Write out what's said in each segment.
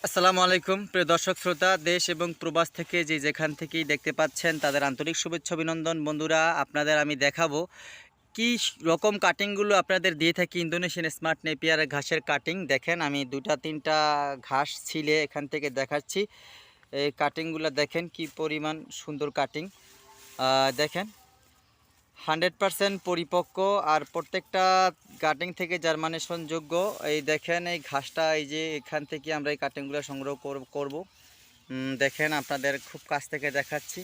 আসসালামু আলাইকুম প্রিয় দর্শক শ্রোতা, দেশ এবং প্রবাস থেকে যেখান থেকেই দেখতে পাচ্ছেন তাদের আন্তরিক শুভেচ্ছা অভিনন্দন। বন্ধুরা, আপনাদের আমি দেখাবো কি রকম কাটিংগুলো আপনাদের দিয়ে থাকি ইন্দোনেশিয়ান স্মার্ট নেপিয়ার ঘাসের কাটিং। দেখেন, আমি দুটা তিনটা ঘাস ছিলে এখান থেকে দেখাচ্ছি। এই কাটিংগুলো দেখেন কি পরিমাণ সুন্দর কাটিং। দেখেন 100% পরিপক্ক আর প্রত্যেকটা কাটিং থেকে জার্মানেশনযোগ্য। এই দেখেন এই ঘাসটা, এই যে এখান থেকে আমরা এই কাটিংগুলো সংগ্রহ করব। দেখেন, আপনাদের খুব কাছ থেকে দেখাচ্ছি।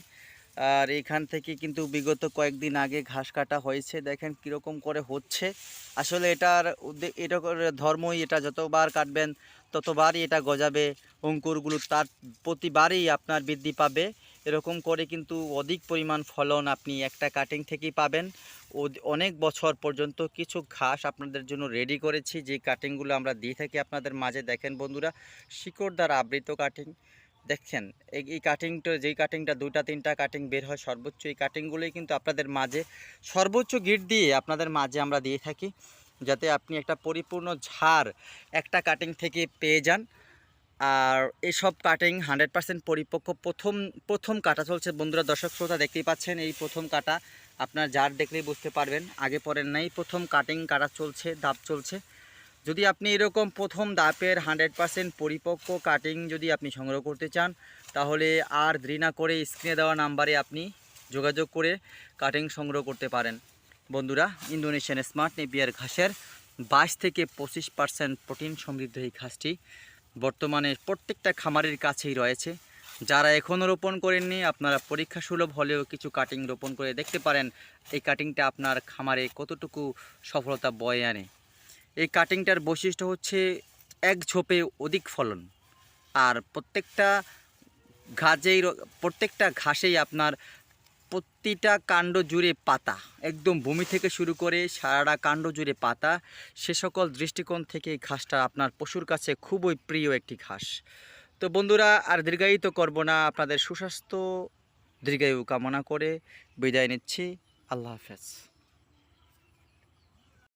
আর এইখান থেকে কিন্তু বিগত কয়েকদিন আগে ঘাস কাটা হয়েছে। দেখেন কীরকম করে হচ্ছে। আসলে এটার এটা ধর্মই, এটা যতবার কাটবেন ততবারই এটা গজাবে, অঙ্কুরগুলো তার প্রতিবারই আপনার বৃদ্ধি পাবে। এরকম করে কিন্তু অধিক পরিমাণ ফলন আপনি একটা কাটিং থেকেই পাবেন। অনেক বছর পর্যন্ত কিছু ঘাস আপনাদের জন্য রেডি করেছি, যে কাটিংগুলো আমরা দিয়ে থাকি আপনাদের মাঝে। দেখেন বন্ধুরা, শিকড় দ্বারা আবৃত কাটিং। দেখছেন এই কাটিংটা, যেই কাটিংটা দুইটা তিনটা কাটিং বের হয় সর্বোচ্চ, এই কাটিংগুলোই কিন্তু আপনাদের মাঝে সর্বোচ্চ গিট দিয়ে আপনাদের মাঝে আমরা দিয়ে থাকি, যাতে আপনি একটা পরিপূর্ণ ঝাড় একটা কাটিং থেকে পেয়ে যান। আর এইসব কাটিং 100% পরিপক্ক। প্রথম কাটা চলছে বন্ধুরা, দর্শক শ্রোতা দেখতেই পাচ্ছেন। এই প্রথম কাটা, আপনার ঝাড় দেখলেই বুঝতে পারবেন, আগে পরের নাই, প্রথম কাটিং কাটা চলছে, ধাপ চলছে। যদি আপনি এরকম প্রথম ধাপের 100% পরিপক্ক কাটিং যদি আপনি সংগ্রহ করতে চান, তাহলে আর দেরি না করে স্ক্রিনে দেওয়া নাম্বারে আপনি যোগাযোগ করে কাটিং সংগ্রহ করতে পারেন। বন্ধুরা, ইন্দোনেশিয়ান স্মার্ট নেপিয়ার ঘাসের 22 থেকে 25% প্রোটিন সমৃদ্ধ এই ঘাসটি বর্তমানে প্রত্যেকটা খামারের কাছেই রয়েছে। যারা এখনও রোপণ করেননি, আপনারা পরীক্ষা সুলভ হলেও কিছু কাটিং রোপণ করে দেখতে পারেন এই কাটিংটা আপনার খামারে কতটুকু সফলতা বয়ে আনে। এই কাটিংটার বৈশিষ্ট্য হচ্ছে এক ঝোপে অধিক ফলন। আর প্রত্যেকটা ঘাসেই আপনার প্রতিটা কাণ্ড জুড়ে পাতা, একদম ভূমি থেকে শুরু করে সারাটা কাণ্ড জুড়ে পাতা। সে সকল দৃষ্টিকোণ থেকে এই ঘাসটা আপনার পশুর কাছে খুবই প্রিয় একটি ঘাস। তো বন্ধুরা, আর দীর্ঘায়িত করব না, আপনাদের সুস্বাস্থ্য দীর্ঘায়ু কামনা করে বিদায় নিচ্ছি। আল্লাহ হাফেজ।